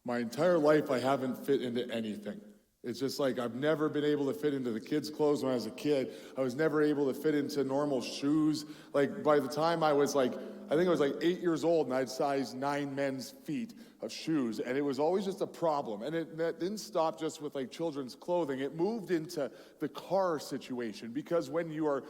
My entire life, I haven't fit into anything. It's just like I've never been able to fit into the kids' clothes when I was a kid. I was never able to fit into normal shoes. Like by the time I was like, I think I was like 8 years old and I had size 9 men's feet of shoes. And it was always just a problem. And that didn't stop just with like children's clothing. It moved into the car situation because when you are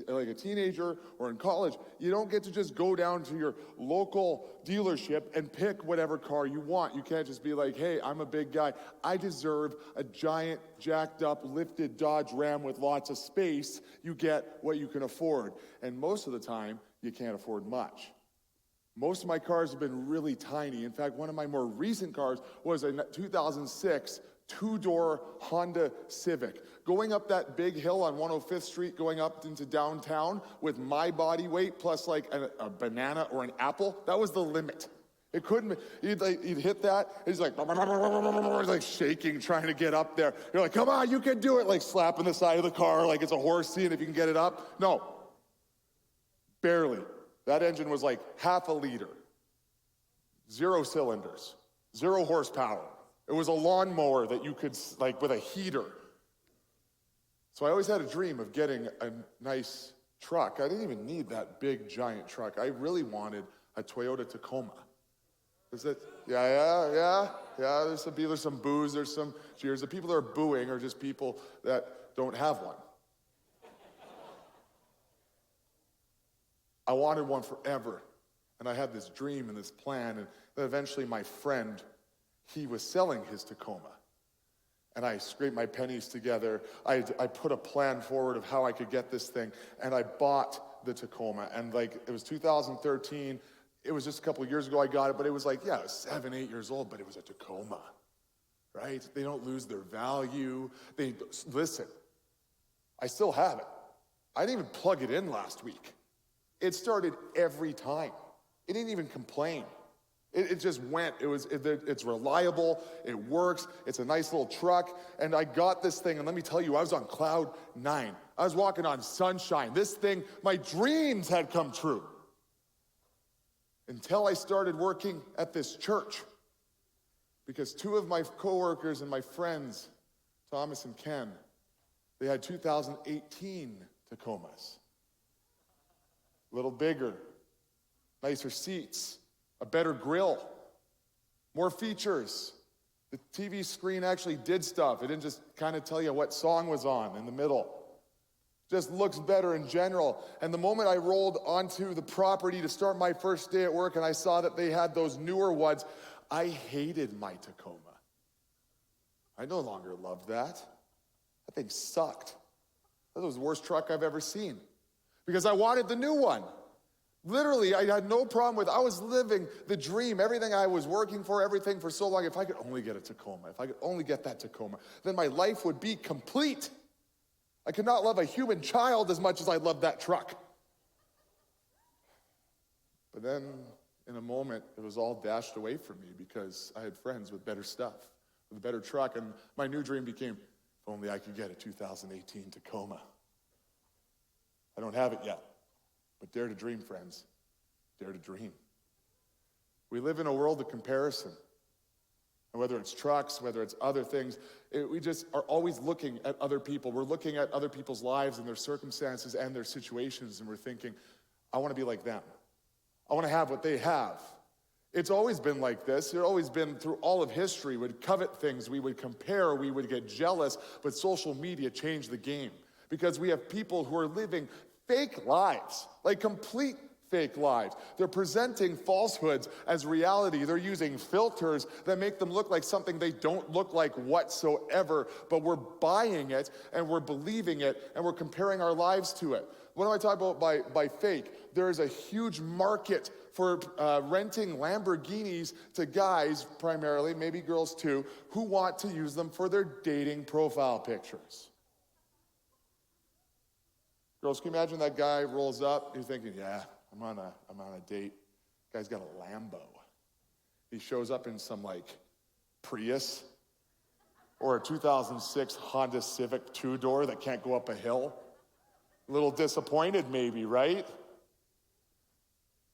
like a teenager or in college, you don't get to just go down to your local dealership and pick whatever car you want. You can't just be like, hey, I'm a big guy. I deserve a giant, jacked up, lifted Dodge Ram with lots of space. You get what you can afford. And most of the time, you can't afford much. Most of my cars have been really tiny. In fact, one of my more recent cars was a 2006 two-door Honda Civic. Going up that big hill on 105th Street, going up into downtown with my body weight plus like a banana or an apple, that was the limit. It couldn't, you'd hit that, he's like shaking, trying to get up there. You're like, come on, you can do it, like slapping the side of the car like it's a horse seat if you can get it up. No, barely. That engine was like half a liter, 0 cylinders, 0 horsepower. It was a lawnmower that you could, like with a heater. So I always had a dream of getting a nice truck. I didn't even need that big, giant truck. I really wanted a Toyota Tacoma. Is it? Yeah. There's some boos, there's some cheers. The people that are booing are just people that don't have one. I wanted one forever, and I had this dream and this plan, and then eventually my friend, he was selling his Tacoma, and I scraped my pennies together. I put a plan forward of how I could get this thing, and I bought the Tacoma, and like it was 2013. It was just a couple of years ago I got it, but it was like, yeah, I was 7, 8 years old, but it was a Tacoma, right? They don't lose their value. Listen, I still have it. I didn't even plug it in last week. It started every time. It didn't even complain. It just went. It's reliable. It works. It's a nice little truck. And I got this thing, and let me tell you, I was on cloud 9. I was walking on sunshine. This thing, my dreams had come true. Until I started working at this church. Because 2 of my coworkers and my friends, Thomas and Ken, they had 2018 Tacomas. A little bigger, nicer seats, a better grill, more features. The TV screen actually did stuff. It didn't just kind of tell you what song was on in the middle. Just looks better in general. And the moment I rolled onto the property to start my first day at work and I saw that they had those newer ones, I hated my Tacoma. I no longer loved that. That thing sucked. That was the worst truck I've ever seen. Because I wanted the new one. Literally, I had no problem with it. I was living the dream, everything I was working for, everything for so long. If I could only get a Tacoma, if I could only get that Tacoma, then my life would be complete. I could not love a human child as much as I loved that truck. But then, in a moment, it was all dashed away from me because I had friends with better stuff, with a better truck, and my new dream became, if only I could get a 2018 Tacoma. I don't have it yet, but dare to dream, friends. Dare to dream. We live in a world of comparison. And whether it's trucks, whether it's other things, we just are always looking at other people. We're looking at other people's lives and their circumstances and their situations, and we're thinking, I want to be like them. I want to have what they have. It's always been like this. It's always been through all of history. We would covet things, we would compare, we would get jealous, but social media changed the game. Because we have people who are living fake lives, like complete fake lives. They're presenting falsehoods as reality. They're using filters that make them look like something they don't look like whatsoever, but we're buying it and we're believing it and we're comparing our lives to it. What am I talking about by fake? There is a huge market for renting Lamborghinis to guys, primarily, maybe girls too, who want to use them for their dating profile pictures. Girls, can you imagine that guy rolls up, you're thinking, yeah, I'm on a date. Guy's got a Lambo. He shows up in some like Prius or a 2006 Honda Civic two-door that can't go up a hill. A little disappointed maybe, right?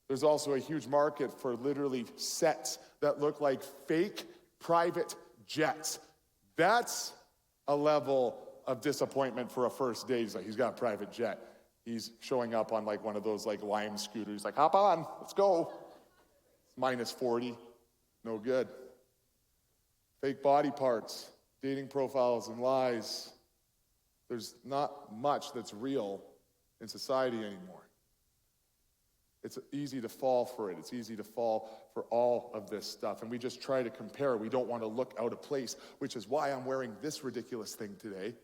There's also a huge market for literally sets that look like fake private jets. That's a level of disappointment for a first date. He's like, he's got a private jet. He's showing up on like one of those like Lime scooters. Like, hop on, let's go. It's minus 40, no good. Fake body parts, dating profiles and lies. There's not much that's real in society anymore. It's easy to fall for it. It's easy to fall for all of this stuff. And we just try to compare. We don't want to look out of place, which is why I'm wearing this ridiculous thing today,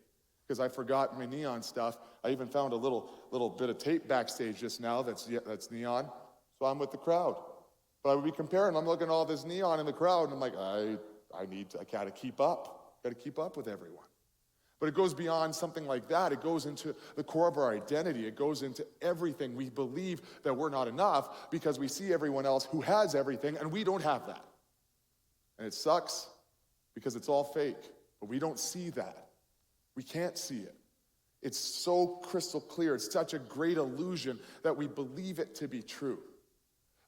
because I forgot my neon stuff. I even found a little bit of tape backstage just now that's neon. So I'm with the crowd. But I would be comparing. I'm looking at all this neon in the crowd, and I'm like, I gotta keep up. Gotta keep up with everyone. But it goes beyond something like that. It goes into the core of our identity. It goes into everything. We believe that we're not enough because we see everyone else who has everything, and we don't have that. And it sucks because it's all fake. But we don't see that. We can't see it. It's so crystal clear. It's such a great illusion that we believe it to be true.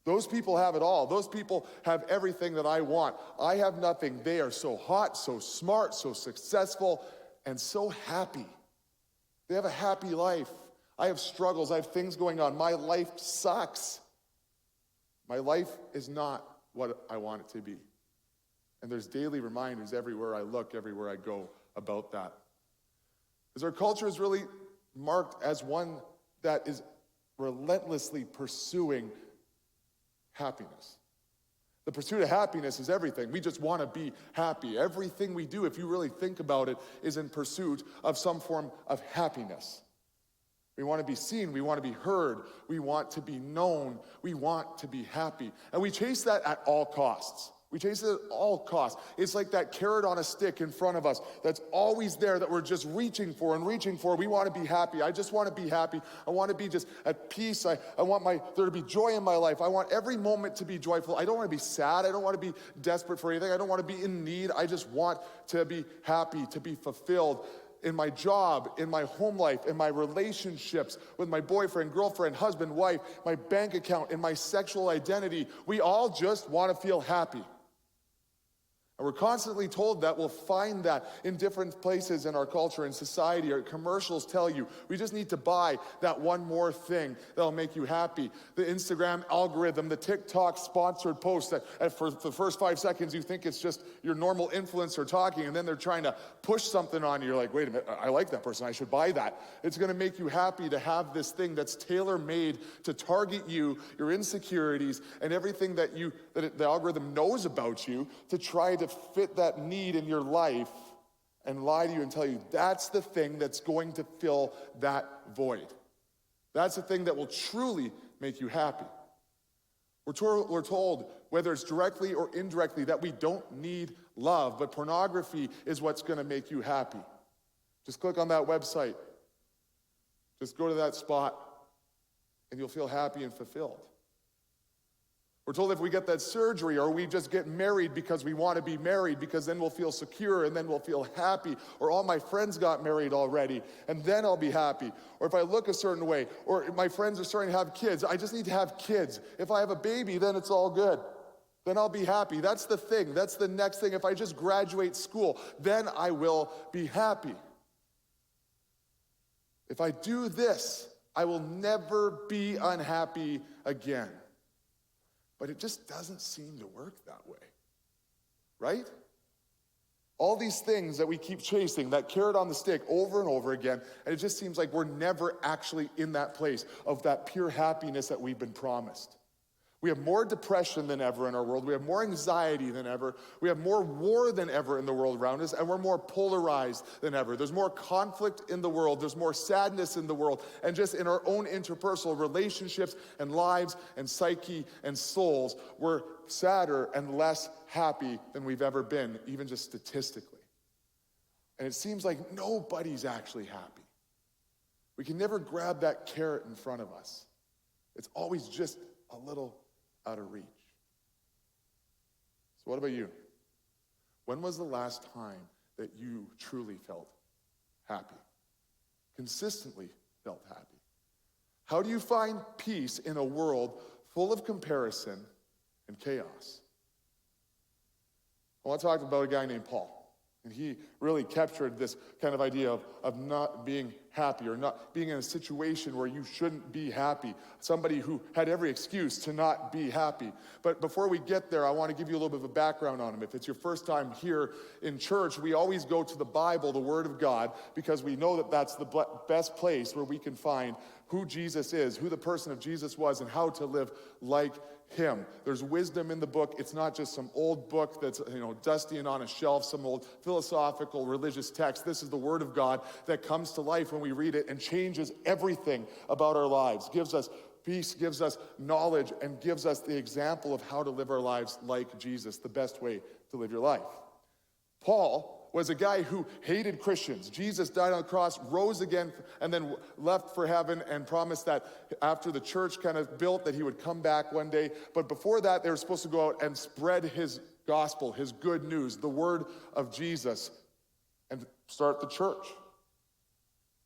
Those people have it all. Those people have everything that I want. I have nothing. They are so hot, so smart, so successful, and so happy. They have a happy life. I have struggles. I have things going on. My life sucks. My life is not what I want it to be. And there's daily reminders everywhere I look, everywhere I go about that. Because our culture is really marked as one that is relentlessly pursuing happiness. The pursuit of happiness is everything. We just want to be happy. Everything we do, if you really think about it, is in pursuit of some form of happiness. We want to be seen. We want to be heard. We want to be known. We want to be happy. And we chase that at all costs. We chase it at all costs. It's like that carrot on a stick in front of us that's always there that we're just reaching for and reaching for. We want to be happy. I just want to be happy. I want to be just at peace. I want there to be joy in my life. I want every moment to be joyful. I don't want to be sad. I don't want to be desperate for anything. I don't want to be in need. I just want to be happy, to be fulfilled in my job, in my home life, in my relationships with my boyfriend, girlfriend, husband, wife, my bank account, in my sexual identity. We all just want to feel happy. And we're constantly told that we'll find that in different places in our culture and society. Our commercials tell you we just need to buy that one more thing that'll make you happy. The Instagram algorithm, the TikTok sponsored post that for the first 5 seconds you think it's just your normal influencer talking, and then they're trying to push something on you. You're like, wait a minute, I like that person, I should buy that. It's gonna make you happy to have this thing that's tailor-made to target you, your insecurities, and everything that the algorithm knows about you to try to fit that need in your life and lie to you and tell you that's the thing that's going to fill that void. That's the thing that will truly make you happy. We're told, whether it's directly or indirectly, that we don't need love, but pornography is what's going to make you happy. Just click on that website. Just go to that spot, and you'll feel happy and fulfilled. We're told if we get that surgery or we just get married because we want to be married, because then we'll feel secure and then we'll feel happy. Or all my friends got married already and then I'll be happy. Or if I look a certain way, or my friends are starting to have kids, I just need to have kids. If I have a baby, then it's all good. Then I'll be happy. That's the thing. That's the next thing. If I just graduate school, then I will be happy. If I do this, I will never be unhappy again. But it just doesn't seem to work that way, right? All these things that we keep chasing, that carrot on the stick over and over again, and it just seems like we're never actually in that place of that pure happiness that we've been promised. We have more depression than ever in our world. We have more anxiety than ever. We have more war than ever in the world around us, and we're more polarized than ever. There's more conflict in the world. There's more sadness in the world. And just in our own interpersonal relationships and lives and psyche and souls, we're sadder and less happy than we've ever been, even just statistically. And it seems like nobody's actually happy. We can never grab that carrot in front of us. It's always just a little out of reach. So what about you? When was the last time that you truly felt happy? Consistently felt happy? How do you find peace in a world full of comparison and chaos? I want to talk about a guy named Paul. And he really captured this kind of idea of not being happy or not being in a situation where you shouldn't be happy. Somebody who had every excuse to not be happy. But before we get there, I want to give you a little bit of a background on him. If it's your first time here in church, we always go to the Bible, the Word of God, because we know that that's the best place where we can find who Jesus is, who the person of Jesus was, and how to live like him. There's wisdom in the book. It's not just some old book that's, dusty and on a shelf, some old philosophical religious text. This is the Word of God that comes to life when we read it and changes everything about our lives, gives us peace, gives us knowledge, and gives us the example of how to live our lives like Jesus, the best way to live your life. Paul was a guy who hated Christians. Jesus died on the cross, rose again, and then left for heaven and promised that after the church kind of built that he would come back one day. But before that, they were supposed to go out and spread his gospel, his good news, the word of Jesus, and start the church.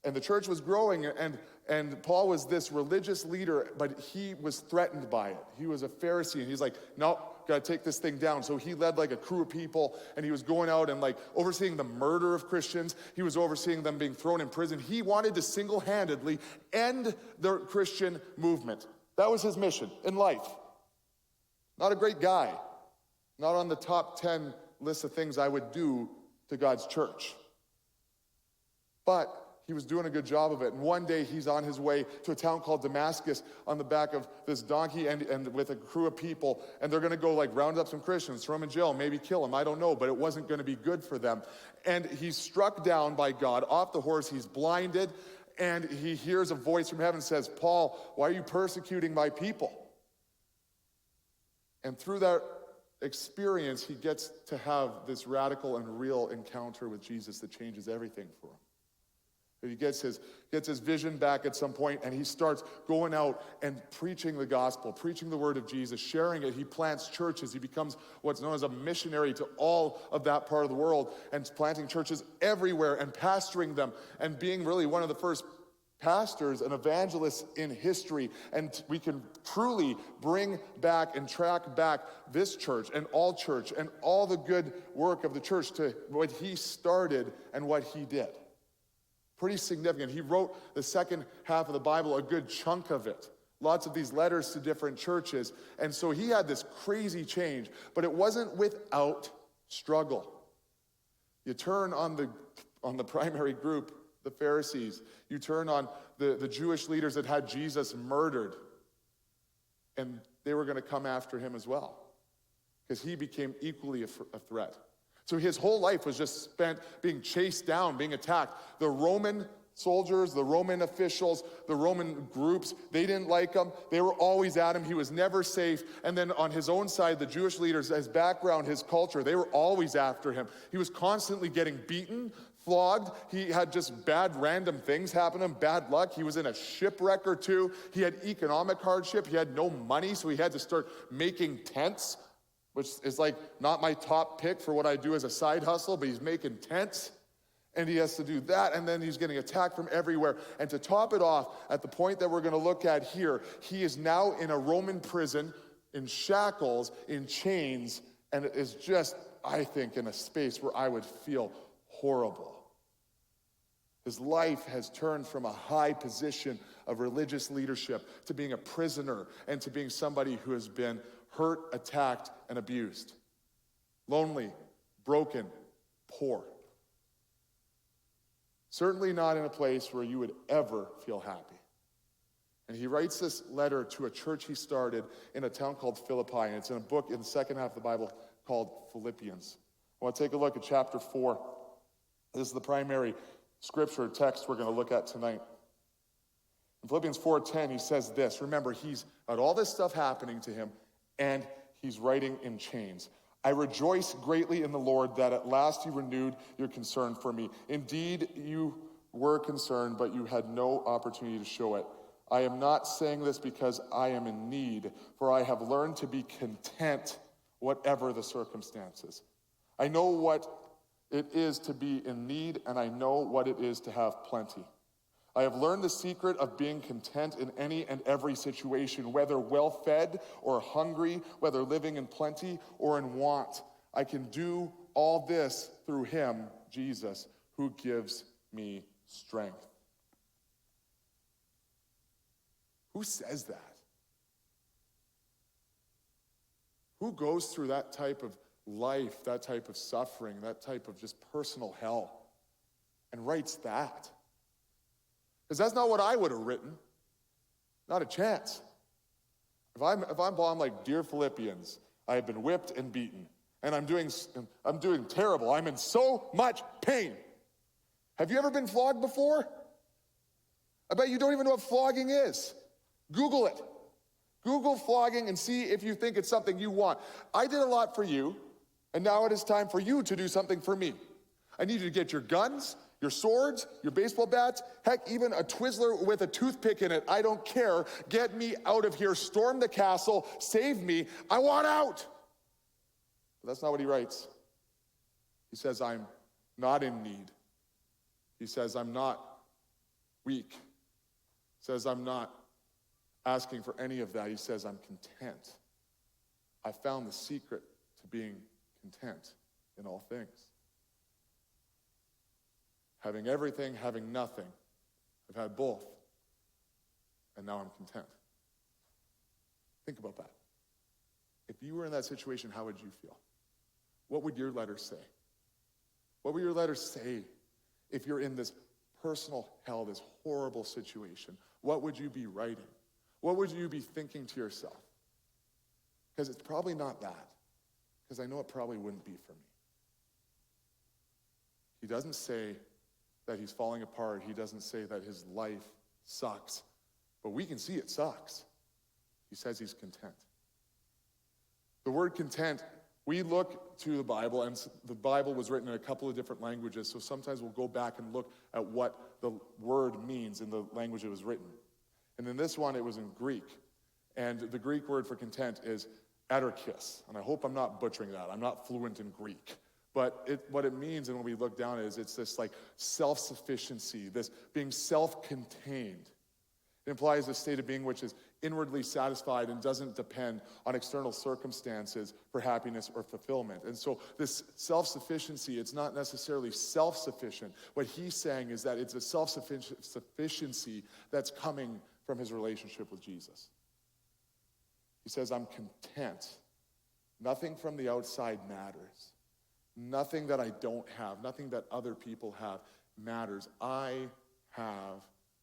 And the church was growing, and Paul was this religious leader, but he was threatened by it. He was a Pharisee, and he's like, no, got to take this thing down. So he led like a crew of people, and he was going out and like overseeing the murder of Christians. He was overseeing them being thrown in prison. He wanted to single-handedly end the Christian movement. That was his mission in life. Not a great guy. Not on the top 10 list of things I would do to God's church. But he was doing a good job of it. And one day he's on his way to a town called Damascus on the back of this donkey and with a crew of people. And they're going to go like round up some Christians, throw them in jail, maybe kill them. I don't know, but it wasn't going to be good for them. And he's struck down by God off the horse. He's blinded. And he hears a voice from heaven says, Paul, why are you persecuting my people? And through that experience, he gets to have this radical and real encounter with Jesus that changes everything for him. He gets his vision back at some point, and he starts going out and preaching the gospel, preaching the word of Jesus, sharing it. He plants churches. He becomes what's known as a missionary to all of that part of the world, and planting churches everywhere and pastoring them and being really one of the first pastors and evangelists in history. And we can truly bring back and track back this church and all the good work of the church to what he started and what he did. Pretty significant. He wrote the second half of the Bible, a good chunk of it. Lots of these letters to different churches. And so he had this crazy change, but it wasn't without struggle. You turn on the primary group, the Pharisees. You turn on the Jewish leaders that had Jesus murdered. And they were going to come after him as well, because he became equally a threat. So his whole life was just spent being chased down, being attacked. The Roman soldiers, the Roman officials, the Roman groups, they didn't like him. They were always at him. He was never safe. And then on his own side, the Jewish leaders, his background, his culture, they were always after him. He was constantly getting beaten, flogged. He had just bad random things happen to him, bad luck. He was in a shipwreck or two. He had economic hardship. He had no money, so he had to start making tents, which is like not my top pick for what I do as a side hustle, but he's making tents, and he has to do that, and then he's getting attacked from everywhere. And to top it off, at the point that we're going to look at here, he is now in a Roman prison, in shackles, in chains, and it is just, I think, in a space where I would feel horrible. His life has turned from a high position of religious leadership to being a prisoner and to being somebody who has been hurt, attacked, and abused. Lonely, broken, poor. Certainly not in a place where you would ever feel happy. And he writes this letter to a church he started in a town called Philippi, and it's in a book in the second half of the Bible called Philippians. I want to take a look at chapter 4. This is the primary scripture text we're going to look at tonight. In Philippians 4:10, he says this. Remember, he's got all this stuff happening to him, and he's writing in chains. I rejoice greatly in the Lord that at last you renewed your concern for me. Indeed, you were concerned, but you had no opportunity to show it. I am not saying this because I am in need, for I have learned to be content whatever the circumstances. I know what it is to be in need, and I know what it is to have plenty. I have learned the secret of being content in any and every situation, whether well-fed or hungry, whether living in plenty or in want. I can do all this through him, Jesus, who gives me strength. Who says that? Who goes through that type of life, that type of suffering, that type of just personal hell, and writes that? Because that's not what I would have written. Not a chance. If I'm Paul, I'm like, dear Philippians, I have been whipped and beaten, and I'm doing terrible. I'm in so much pain. Have you ever been flogged before? I bet you don't even know what flogging is. Google it. Google flogging and see if you think it's something you want. I did a lot for you, and now it is time for you to do something for me. I need you to get your guns, your swords, your baseball bats, heck, even a Twizzler with a toothpick in it. I don't care. Get me out of here. Storm the castle. Save me. I want out. But that's not what he writes. He says, I'm not in need. He says, I'm not weak. He says, I'm not asking for any of that. He says, I'm content. I found the secret to being content in all things. Having everything, having nothing. I've had both. And now I'm content. Think about that. If you were in that situation, how would you feel? What would your letter say? What would your letter say if you're in this personal hell, this horrible situation? What would you be writing? What would you be thinking to yourself? Because it's probably not that. Because I know it probably wouldn't be for me. He doesn't say that he's falling apart. He doesn't say that his life sucks. But we can see it sucks. He says he's content. The word content, we look to the Bible, and the Bible was written in a couple of different languages, so sometimes we'll go back and look at what the word means in the language it was written. And in this one, it was in Greek. And the Greek word for content is atarkis. And I hope I'm not butchering that. I'm not fluent in Greek. But what it means, and when we look down, is it's this like self-sufficiency, this being self-contained. It implies a state of being which is inwardly satisfied and doesn't depend on external circumstances for happiness or fulfillment. And so this self-sufficiency, it's not necessarily self-sufficient. What he's saying is that it's a self-sufficiency that's coming from his relationship with Jesus. He says, I'm content. Nothing from the outside matters. Nothing that I don't have, nothing that other people have matters. I have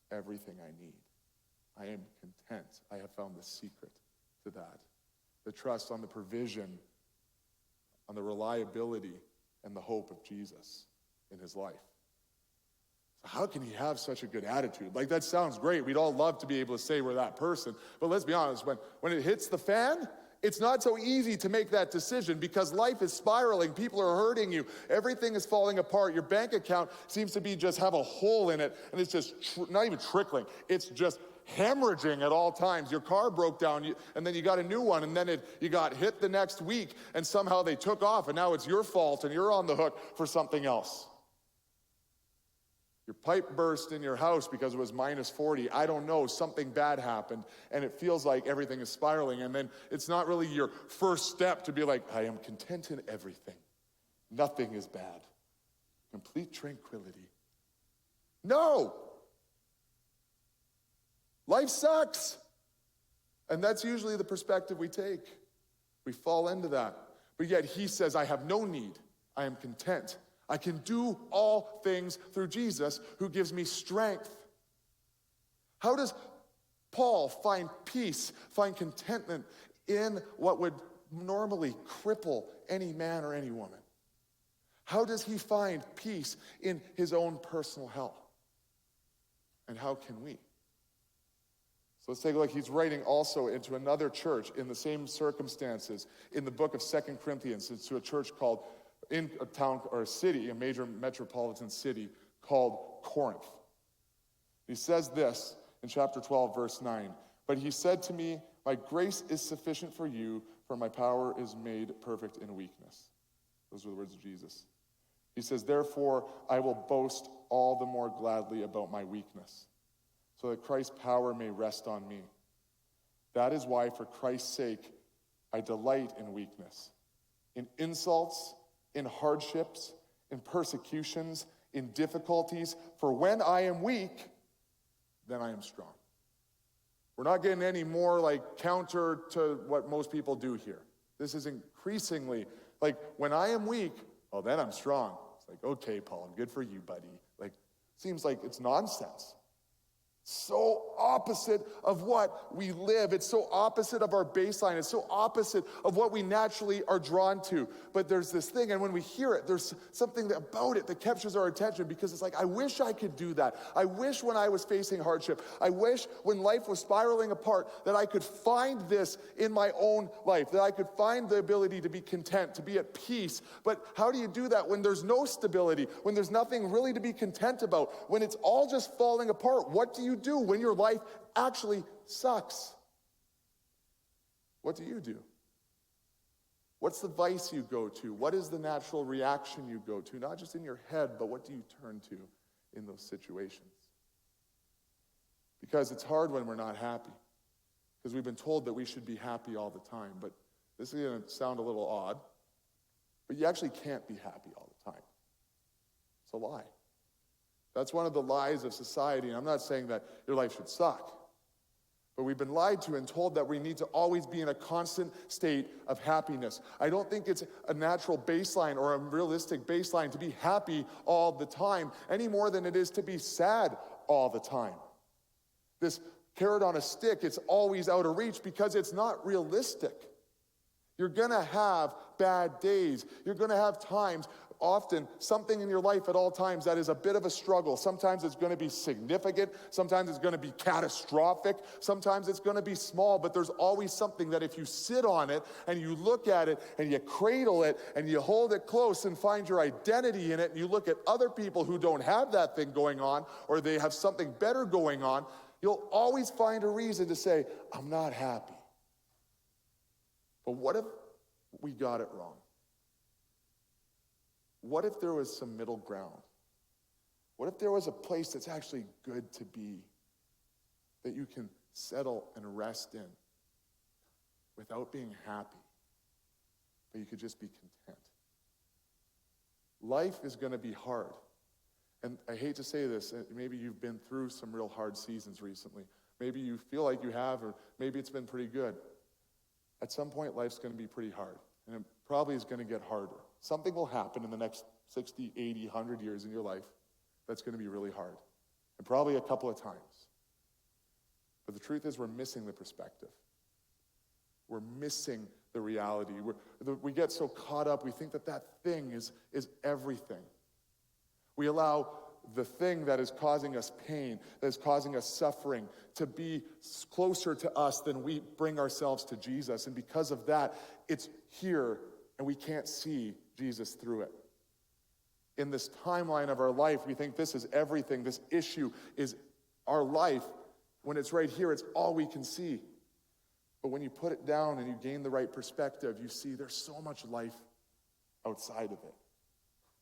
everything I need. I am content. I have found the secret to that. The trust on the provision, on the reliability, and the hope of Jesus in his life. So how can he have such a good attitude? Like, that sounds great. We'd all love to be able to say we're that person. But let's be honest, when it hits the fan, it's not so easy to make that decision because life is spiraling. People are hurting you. Everything is falling apart. Your bank account seems to be just have a hole in it, and it's just not even trickling. It's just hemorrhaging at all times. Your car broke down, and then you got a new one, and then you got hit the next week, and somehow they took off, and now it's your fault, and you're on the hook for something else. Your pipe burst in your house because it was minus 40. I don't know, something bad happened, and it feels like everything is spiraling, and then it's not really your first step to be like, I am content in everything. Nothing is bad. Complete tranquility. No! Life sucks. And that's usually the perspective we take. We fall into that. But yet he says, I have no need. I am content. I can do all things through Jesus who gives me strength. How does Paul find peace, find contentment in what would normally cripple any man or any woman? How does he find peace in his own personal hell? And how can we? So let's take a look. He's writing also into another church in the same circumstances in the book of 2 Corinthians. It's to a church called, in a town or a city, a major metropolitan city called Corinth. He says this in chapter 12, verse 9. But he said to me, my grace is sufficient for you, for my power is made perfect in weakness. Those were the words of Jesus. He says, therefore, I will boast all the more gladly about my weakness, so that Christ's power may rest on me. That is why, for Christ's sake, I delight in weakness, in insults, in hardships, in persecutions, in difficulties. For when I am weak, then I am strong. We're not getting any more like counter to what most people do here. This is increasingly like, when I am weak, well, then I'm strong. It's like, okay, Paul, good for you, buddy. Like, seems like it's nonsense. So opposite of what we live. It's so opposite of our baseline. It's so opposite of what we naturally are drawn to. But there's this thing, and when we hear it, there's something about it that captures our attention, because it's like, I wish I could do that. I wish when I was facing hardship, I wish when life was spiraling apart, that I could find this in my own life, that I could find the ability to be content, to be at peace. But how do you do that when there's no stability, when there's nothing really to be content about, when it's all just falling apart? What do you do when your life actually sucks? What do you do? What's the vice you go to? What is the natural reaction you go to? Not just in your head, but what do you turn to in those situations? Because it's hard when we're not happy, because we've been told that we should be happy all the time. But this is going to sound a little odd, but you actually can't be happy all the time. It's a lie. That's one of the lies of society. And I'm not saying that your life should suck, but we've been lied to and told that we need to always be in a constant state of happiness. I don't think it's a natural baseline or a realistic baseline to be happy all the time, any more than it is to be sad all the time. This carrot on a stick, it's always out of reach because it's not realistic. You're gonna have bad days. You're gonna have times, often something in your life at all times that is a bit of a struggle. Sometimes it's going to be significant. Sometimes it's going to be catastrophic. Sometimes it's going to be small, but there's always something that if you sit on it and you look at it and you cradle it and you hold it close and find your identity in it, and you look at other people who don't have that thing going on, or they have something better going on, you'll always find a reason to say, I'm not happy. But what if we got it wrong? What if there was some middle ground? What if there was a place that's actually good to be, that you can settle and rest in without being happy, but you could just be content? Life is going to be hard. And I hate to say this, maybe you've been through some real hard seasons recently. Maybe you feel like you have, or maybe it's been pretty good. At some point, life's going to be pretty hard, and it probably is going to get harder. Something will happen in the next 60, 80, 100 years in your life that's going to be really hard, and probably a couple of times. But the truth is, we're missing the perspective. We're missing the reality. We get so caught up, we think that that thing is everything. We allow the thing that is causing us pain, that is causing us suffering, to be closer to us than we bring ourselves to Jesus. And because of that, it's here, and we can't see Jesus through it. In this timeline of our life, we think this is everything. This issue is our life. When it's right here, it's all we can see. But when you put it down and you gain the right perspective, you see there's so much life outside of it.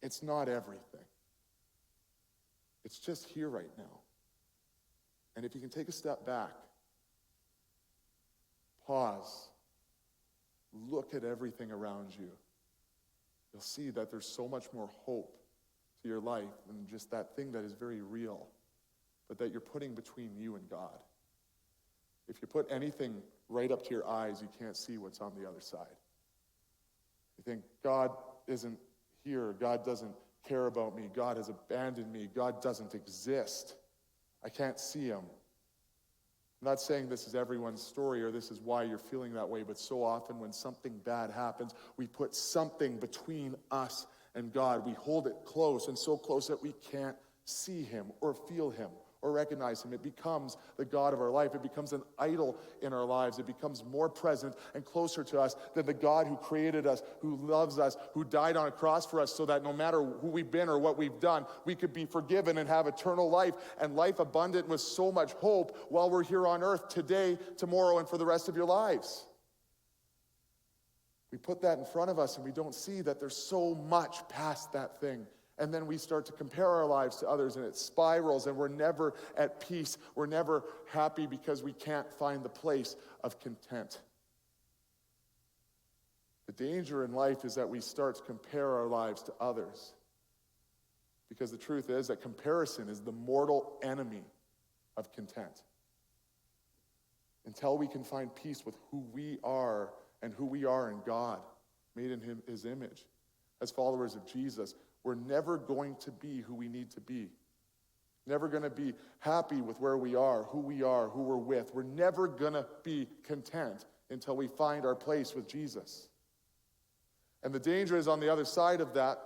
It's not everything. It's just here right now. And if you can take a step back, pause, look at everything around you, you'll see that there's so much more hope to your life than just that thing that is very real, but that you're putting between you and God. If you put anything right up to your eyes, you can't see what's on the other side. You think, God isn't here, God doesn't care about me, God has abandoned me, God doesn't exist. I can't see him. I'm not saying this is everyone's story or this is why you're feeling that way, but so often when something bad happens, we put something between us and God. We hold it close, and so close that we can't see him or feel him or recognize him. It becomes the God of our life. It becomes an idol in our lives. It becomes more present and closer to us than the God who created us, who loves us, who died on a cross for us so that no matter who we've been or what we've done, we could be forgiven and have eternal life and life abundant with so much hope while we're here on earth today, tomorrow, and for the rest of your lives. We put that in front of us and we don't see that there's so much past that thing. And then we start to compare our lives to others, and it spirals, and we're never at peace. We're never happy because we can't find the place of content. The danger in life is that we start to compare our lives to others. Because the truth is that comparison is the mortal enemy of content. Until we can find peace with who we are and who we are in God, made in his image, as followers of Jesus, we're never going to be who we need to be. Never going to be happy with where we are, who we're with. We're never going to be content until we find our place with Jesus. And the danger is on the other side of that,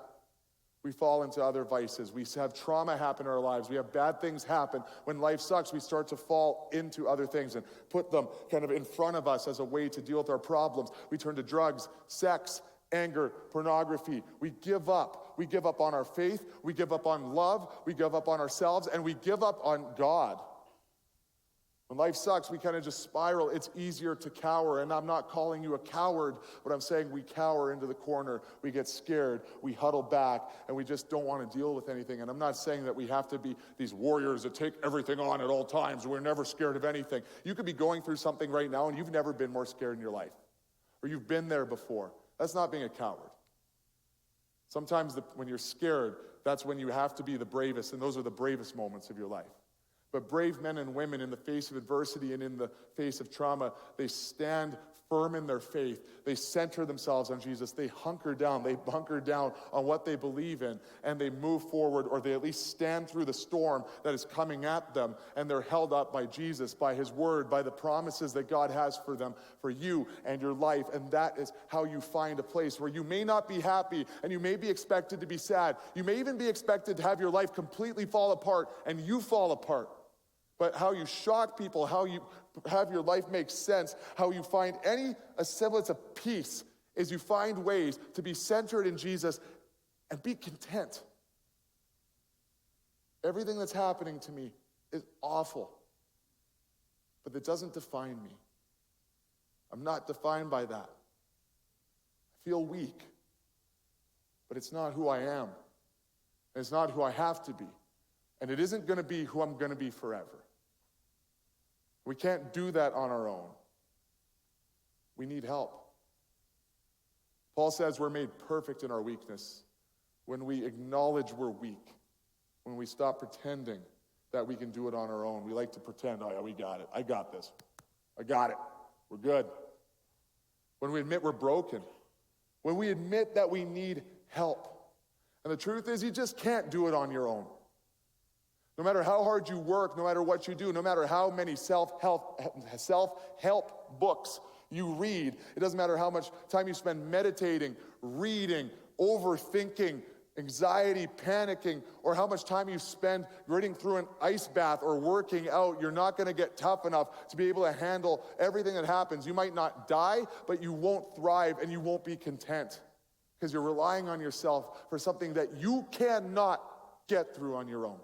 we fall into other vices. We have trauma happen in our lives. We have bad things happen. When life sucks, we start to fall into other things and put them kind of in front of us as a way to deal with our problems. We turn to drugs, sex, anger, pornography. We give up. We give up on our faith. We give up on love. We give up on ourselves. And we give up on God. When life sucks, we kind of just spiral. It's easier to cower. And I'm not calling you a coward, but I'm saying we cower into the corner. We get scared. We huddle back. And we just don't want to deal with anything. And I'm not saying that we have to be these warriors that take everything on at all times. We're never scared of anything. You could be going through something right now and you've never been more scared in your life. Or you've been there before. That's not being a coward. Sometimes when you're scared, that's when you have to be the bravest. And those are the bravest moments of your life. But brave men and women in the face of adversity and in the face of trauma, they stand firm in their faith. They center themselves on Jesus. They hunker down. They bunker down on what they believe in. And they move forward, or they at least stand through the storm that is coming at them. And they're held up by Jesus, by his word, by the promises that God has for them, for you and your life. And that is how you find a place where you may not be happy and you may be expected to be sad. You may even be expected to have your life completely fall apart and you fall apart. But how you shock people, how you have your life make sense, how you find a semblance of peace is you find ways to be centered in Jesus and be content. Everything that's happening to me is awful, but it doesn't define me. I'm not defined by that. I feel weak, but it's not who I am. And it's not who I have to be. And it isn't going to be who I'm going to be forever. We can't do that on our own. We need help. Paul says we're made perfect in our weakness when we acknowledge we're weak, when we stop pretending that we can do it on our own. We like to pretend, oh yeah, we got it. I got this. I got it. We're good. When we admit we're broken, when we admit that we need help. And the truth is, you just can't do it on your own. No matter how hard you work, no matter what you do, no matter how many self-help books you read, it doesn't matter how much time you spend meditating, reading, overthinking, anxiety, panicking, or how much time you spend gritting through an ice bath or working out, you're not going to get tough enough to be able to handle everything that happens. You might not die, but you won't thrive and you won't be content because you're relying on yourself for something that you cannot get through on your own.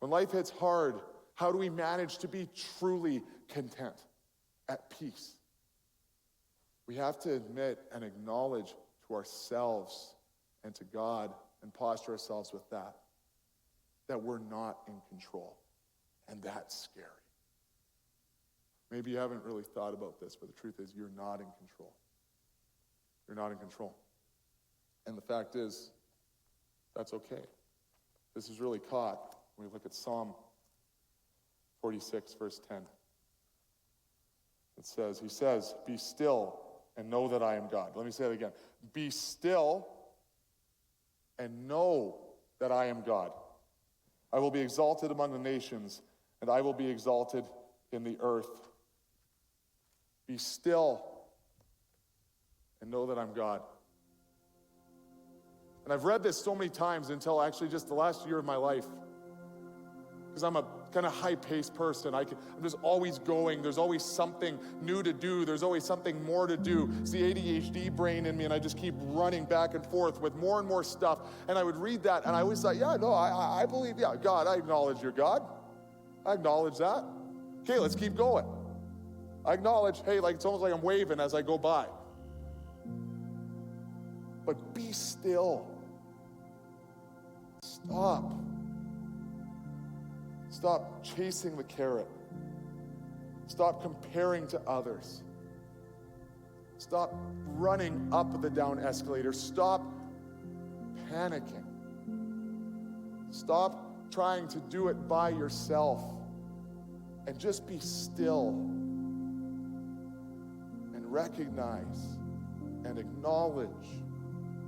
When life hits hard, how do we manage to be truly content, at peace? We have to admit and acknowledge to ourselves and to God and posture ourselves with that we're not in control. And that's scary. Maybe you haven't really thought about this, but the truth is you're not in control. You're not in control. And the fact is, that's okay. This is really caught when we look at Psalm 46, verse 10. He says, be still and know that I am God. Let me say it again. Be still and know that I am God. I will be exalted among the nations, and I will be exalted in the earth. Be still and know that I'm God. And I've read this so many times until actually just the last year of my life. Because I'm a kind of high-paced person. I'm just always going. There's always something new to do. There's always something more to do. It's the ADHD brain in me, and I just keep running back and forth with more and more stuff. And I would read that, and I always thought, I believe, God, I acknowledge you're God. I acknowledge that. Okay, let's keep going. I acknowledge, hey, it's almost like I'm waving as I go by. But be still. Stop chasing the carrot. Stop comparing to others. Stop running up the down escalator. Stop panicking. Stop trying to do it by yourself. And just be still and recognize and acknowledge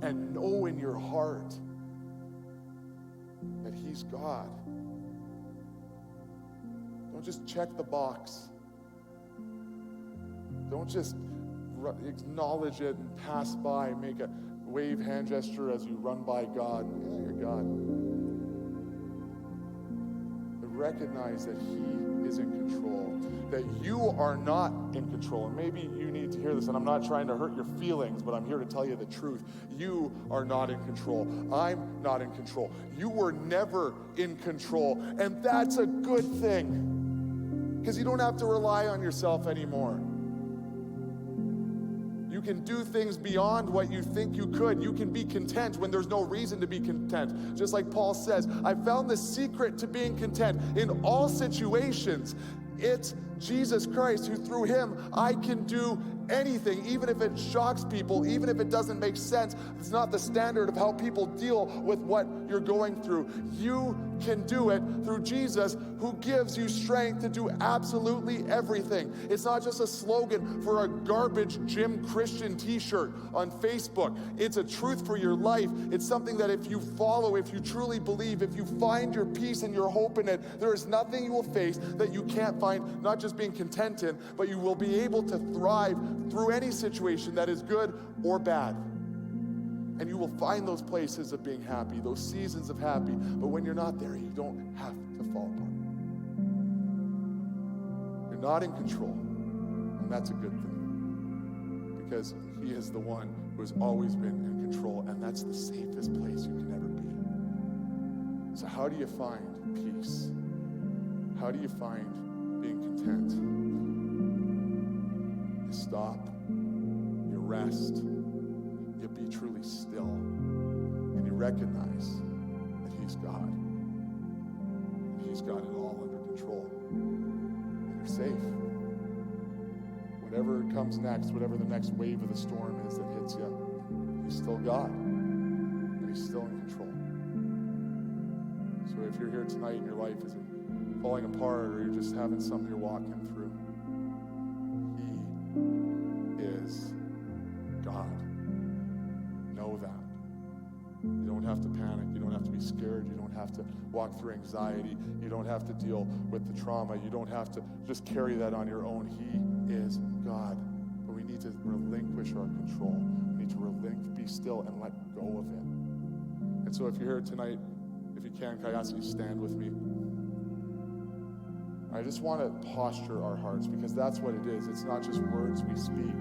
and know in your heart that he's God. Don't just check the box. Don't just acknowledge it and pass by, make a wave hand gesture as you run by God. Yeah, you're God. But recognize that he is in control, that you are not in control. And maybe you need to hear this, and I'm not trying to hurt your feelings, but I'm here to tell you the truth. You are not in control. I'm not in control. You were never in control, and that's a good thing, because you don't have to rely on yourself anymore. You can do things beyond what you think you could. You can be content when there's no reason to be content. Just like Paul says, I found the secret to being content in all situations. It's Jesus Christ, who through him I can do anything, even if it shocks people, even if it doesn't make sense. It's not the standard of how people deal with what you're going through. You can do it through Jesus, who gives you strength to do absolutely everything. It's not just a slogan for a garbage gym Christian t-shirt on Facebook. It's a truth for your life. It's something that if you follow, if you truly believe, if you find your peace and your hope in it, there is nothing you will face that you can't find, not just being content in, but you will be able to thrive through any situation that is good or bad. And you will find those places of being happy, those seasons of happy. But when you're not there, you don't have to fall apart. You're not in control, and that's a good thing, because he is the one who has always been in control, and that's the safest place you can ever be. So how do you find peace? How do you find being content? You stop, you rest, you be truly still, and you recognize that he's God. And he's got it all under control. And you're safe. Whatever comes next, whatever the next wave of the storm is that hits you, he's still God. And he's still in control. So if you're here tonight and your life isn't falling apart, or you're just having something you're walking through, he is God. Know that. You don't have to panic. You don't have to be scared. You don't have to walk through anxiety. You don't have to deal with the trauma. You don't have to just carry that on your own. He is God. But we need to relinquish our control. We need to be still and let go of it. And so if you're here tonight, if you can I ask you to stand with me? I just want to posture our hearts, because that's what it is. It's not just words we speak,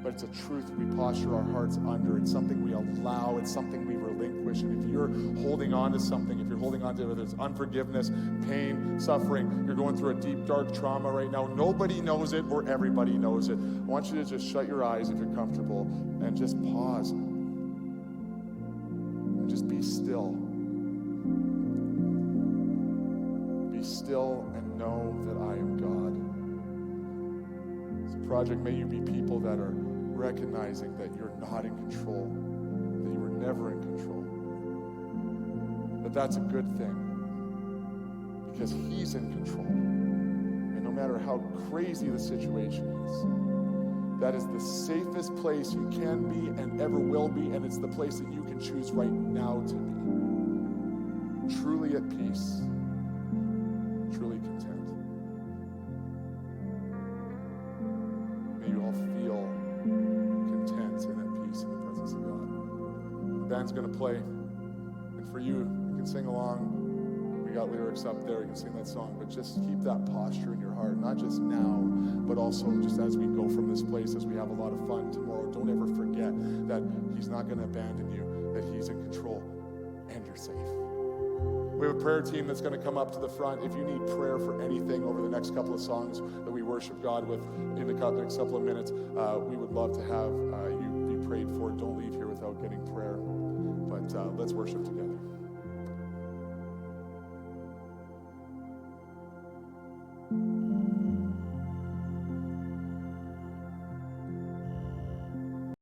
but it's a truth we posture our hearts under. It's something we allow. It's something we relinquish. And if you're holding on to something, if you're holding on to whether it's unforgiveness, pain, suffering, you're going through a deep, dark trauma right now, nobody knows it or everybody knows it. I want you to just shut your eyes if you're comfortable and just pause and just be still. Be still and know that I am God. As a project, may you be people that are recognizing that you're not in control, that you were never in control. But that's a good thing, because he's in control. And no matter how crazy the situation is, that is the safest place you can be and ever will be, and it's the place that you can choose right now to be. Truly at peace, truly content. May you all feel content and at peace in the presence of God. The band's going to play, and for you can sing along. We got lyrics up there, you can sing that song, but just keep that posture in your heart, not just now, but also just as we go from this place, as we have a lot of fun tomorrow. Don't ever forget that he's not going to abandon you, that he's in control, and you're safe. We have a prayer team that's going to come up to the front. If you need prayer for anything over the next couple of songs that we worship God with in the next couple of minutes, we would love to have you be prayed for. Don't leave here without getting prayer. But let's worship together.